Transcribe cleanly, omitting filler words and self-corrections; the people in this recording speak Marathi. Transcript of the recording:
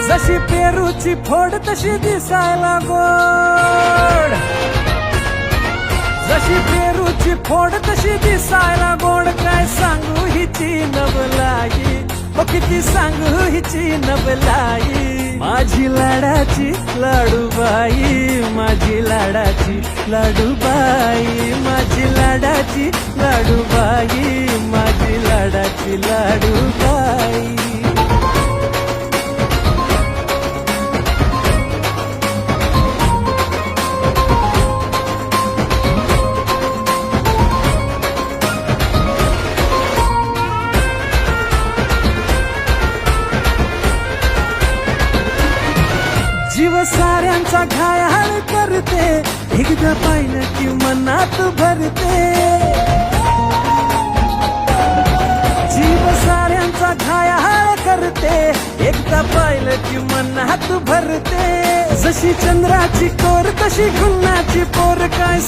जशी पेरूची फोड तशी दिसायला गोड, जशी पेरूची फोड तशी दिसायला गोड. काय सांगू हिची नवलाई, ओ किती सांगू हिची नवलाई. माझी लाडाची लाडूबाई, माझी लाडाची लाडूबाई, माझी लाडाची लाडूबाई, माझी लाडाची लाडूबाई. जीव साऱ्यांचा घायाळ करते, एकदा पाहिलं की मनात भरते. जीव साऱ्यांचा घायाळ करते, एकदा पाहिलं की मनात भरते. जशी चंद्राची कोर तशी गुन्हाची पोर. काय